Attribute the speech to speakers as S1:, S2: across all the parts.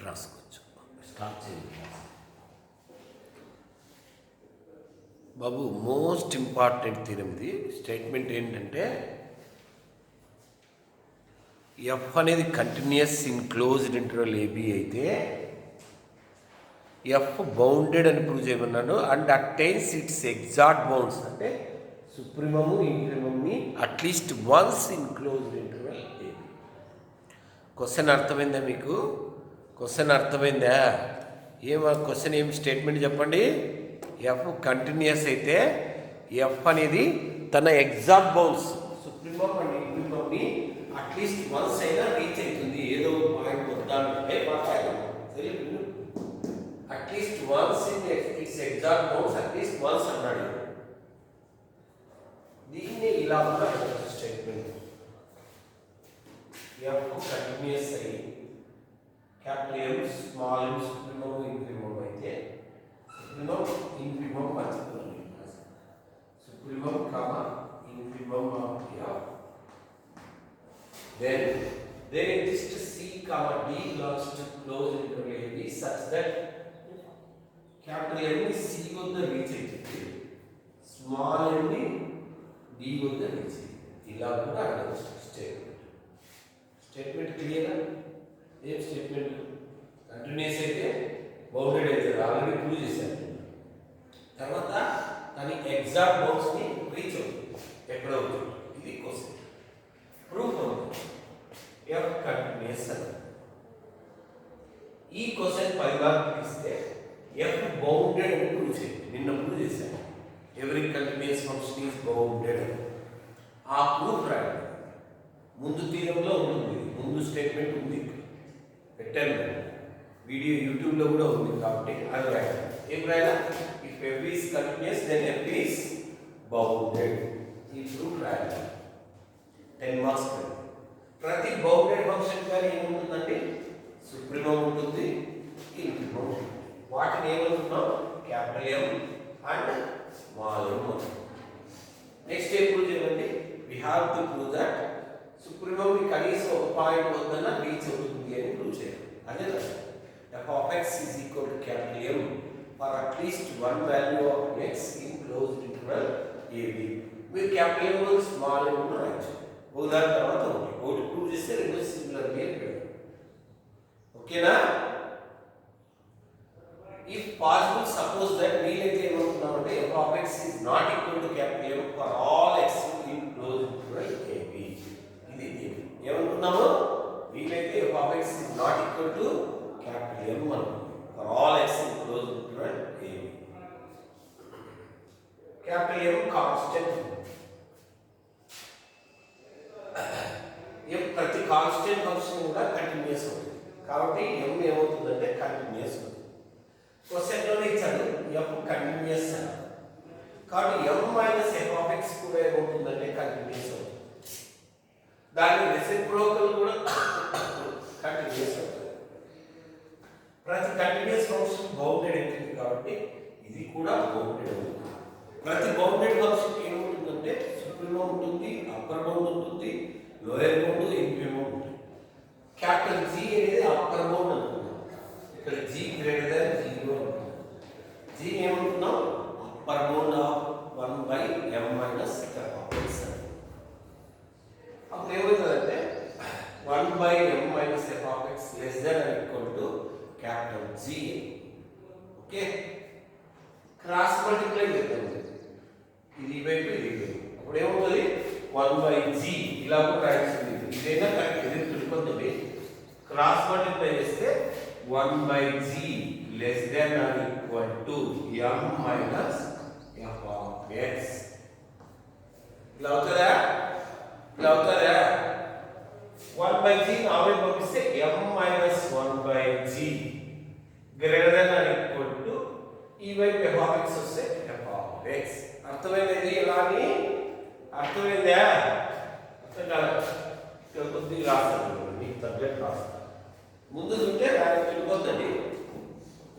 S1: రాసుకోవచ్చు. స్టార్ట్ చేయండి బాబు. మోస్ట్ ఇంపార్టెంట్ థీరం ఇది. స్టేట్మెంట్ ఏంటంటే ఎఫ్ అనేది continuous in closed interval A B అయితే ఎఫ్ బౌండెడ్ అని ప్రూవ్ చేయమన్నాడు. And attains its exact bounds అంటే సుప్రీమము ఇన్ఫిమమ్ని at least once in closed interval A B. Question అర్థమైందా మీకు? క్వశ్చన్ అర్థమైందా? క్వశ్చన్ ఏం స్టేట్మెంట్ చెప్పండి. ఎఫ్ కంటిన్యూస్ అయితే ఎఫ్ అనేది తన ఎగ్జాక్ట్ బౌండ్స్ సుప్రీమమ్ అండ్ ఇన్ఫిమమ్ని అట్లీస్ట్ వన్స్ అయినా రీచ్ అవుతుంది. ఏదో పాయింట్ వద్దాంటే at least once in its exact bounds at least once అన్నాడు. దీన్ని ఇలా ఉంటాడు స్టేట్మెంట్. ఎఫ్ కంటిన్యూస్ అయ్యి capital M small M supremum infimum అయితే సుప్రీమమ్ ఇన్ఫిమమ్ మర్చిపోయింది. Supremum comma infimum of F. Then there exists C, D belongs to closed interval AB such that capital M is C వద్ద reach అవుతుంది, small M ని D వద్ద reach అవుతుంది. ఇలా కూడా అడగచ్చు స్టేట్మెంట్ క్లియరా? ఏం స్టేట్మెంట్? కంటిన్యూస్ అయితే బౌండెడ్ అయితే ఆల్రెడీ ప్రూవ్ చేశాను. తర్వాత దాని ఎగ్జాక్ట్ బౌండ్స్ని రీచ్ అవుతుంది. ఎక్కడ అవుతుంది? ఇది క్వశ్చన్. ప్రూఫ్ ఎఫ్ కంటిన్యూస్ అని. ఈ క్వశ్చన్ 10 మార్కులు ఇస్తే ఎఫ్ బౌండెడ్ అని ప్రూవ్ చేయండి. నిన్న ప్రూవ్ చేశాను. Every continuous function is bounded. ఆ ప్రూఫ్ రాయండి. ముందు తీరంలో ఉంటుంది, ముందు స్టేట్మెంట్ ఉంది, పెట్టాను వీడియో యూట్యూబ్లో కూడా ఉంది కాబట్టి అది రాయాలి. ఏం రాయాలా? If F is continuous then F is bounded. ఈ ప్రూఫ్ రాయాలి. 10 మార్క్స్. ప్రతి బౌండెడ్ ఫంక్షన్ కానీ ఏముంటుందండి? సుప్రీమం ఉంటుంది, ఇన్ఫిమం ఉంటుంది. వాటిని ఏమనుకున్నాం? క్యాపిటల్ ఎం అండ్ స్మాల్ ఎం ఉంటుంది. నెక్స్ట్ ఏం ప్రూవ్ చేయాలండి? We have to prove that supremum కనీసం ఒక పాయింట్ వద్దన రీచ్ అవుతుంది అని ప్రూవ్ చేయాలి. అదే f of x is equal to capital M for at least one value of x in closed interval AB. మీరు క్యాపిటల్ M స్మాల్ ఎం రాయొచ్చు. ఉదాహరణ తర్వాత ఒకటి ప్రూవ్ చేస్తే రెండు సిమిలర్ ఓకేనా? ఇఫ్ పాసిబుల్ సపోజ్ దట్ వీలైతే ఏమనుకున్నామంటే f of x is not equal to capital M for all x in closed interval AB. ఇది ఏమనుకున్నాము? వీలైతే f of x is not equal to capital M for all x in closed interval AB. capital M constant. ప్రతి constant function కూడా continuous అవుతుంది కాబట్టి ఎం ఏమవుతుందంటే continuous అవుతుంది. క్వశ్చన్లోనే ఇచ్చాడు F continuous అని కాబట్టి ఎం మైనస్ ఎఫ్ ఆఫ్ ఎక్స్ కూడా ఏమవుతుందంటే కంటిన్యూస్ అవుతుంది. దాని రెసిప్రోకల్ కూడా కంటిన్యూస్ అవుతుంది. ప్రతి కంటిన్యూస్ ఫంక్షన్ బౌండెడ్ అవుతుంది కాబట్టి ఇది కూడా బౌండెడ్ అవుతుంది. ప్రతి బౌండెడ్ ఫంక్షన్ ఏముంటుందంటే సుప్రీమం ఉంటుంది, అప్పర్ బౌండ్ ఉంటుంది, లోయర్ బౌండ్, ఇన్ఫిమం ఉంటుంది. క్యాపిటల్ జీ అనేది అప్పర్ బౌండ్ అనుకున్నాం. ఇక్కడ జీ గ్రేటర్ దాన్ 0 అనుకున్నాం. జీ ఏమనుకున్నాం? Upper bound of 1/m minus f of x. అప్పుడు ఏమవుతుందంటే 1/m minus f of x less than or equal to capital G. Okay, cross multiply చేద్దాం. ఇది వైపు ఇది వైపు అప్పుడు ఏమవుతుంది? 1/g ఇలా కూడా రాయాల్సింది. ఇదైనా కరెక్ట్, ఇది తుడిపోతుంది. క్రాస్ మల్టిప్లై చేస్తే 1/g less than or equal to m minus f of x. ఇలా అవుతుందా? ఇలా అవుతుందా? 1/g ఆవిడ పంపిస్తే m minus 1/g greater than or equal to ఈ వైపు f of x వస్తే f of x. అర్థమైంది? ఇలా అని అర్థమైందా? అర్థం కాదు. ఇక్కడ కొద్దిగా రాస్తాను, మీకు తగ్గట్టు రాస్తాను. ముందు చూంటే దానికి వెళ్ళిపోతుంది.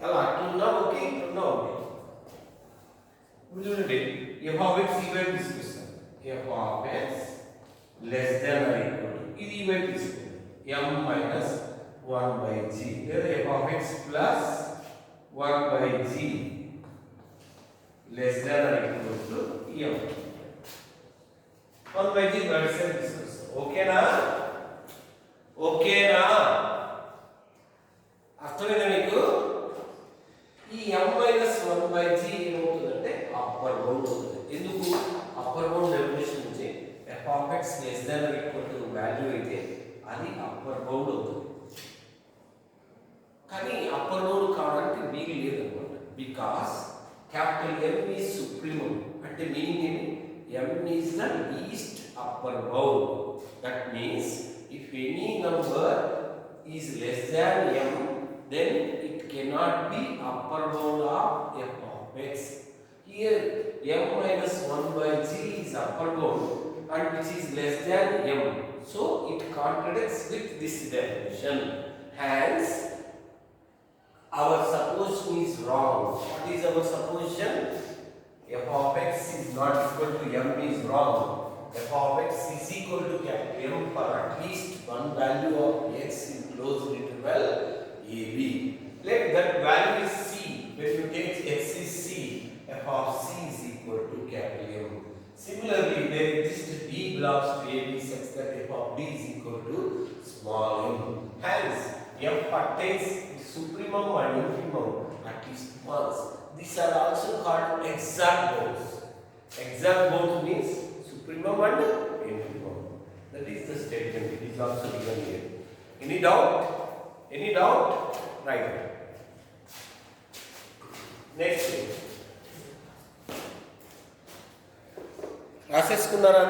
S1: అలా అట్లున్నా ఓకే, ఇట్లున్నా ఓకే. ఇప్పుడు చూడండి, f of x ఈ వైపు తీసుకొస్తాను. f of x less than or equal to ఇది ఈ వైపు తీసుకుంది m minus 1 by g. Here f of x plus 1 by g less than or equal to m. 1 by g that's it discuss. Okay na? Okay na? అర్థమైందా మీకు? ఈ m minus 1 by g ఏమవుతుందంటే upper bound అవుతుంది. ఎందుకు? Upper bound definition నుంచి f of x less than or equal to value అయితే అది upper bound అవుతుంది. కానీ అప్పర్ బౌండ్ కావడానికి వీలు లేదన్నమాట. Because capital M is supremum. అంటే మీనింగ్ ఏంటి? M is the least upper bound. That means if any number is less than M, then it cannot be upper bound of f of x. Here m minus 1 by g is upper bound and which is less than m. So it contradicts with this definition. Hence our supposition is wrong. What is our supposition? F of x is not equal to m is wrong. F of x is equal to M for at least one value of x in closed interval AB. Let that value is c. When you take x is c, f of c is equal to capital M. Similarly, there exists b belongs to AB such that f of b is equal to small m. Hence, f contains supremum and infimum at least once. These are also called exact bounds. Exact bounds means supremum and infimum. That is the statement. It is also given here. Any doubt? Any doubt? Right. Next. రాసేసుకున్నారా?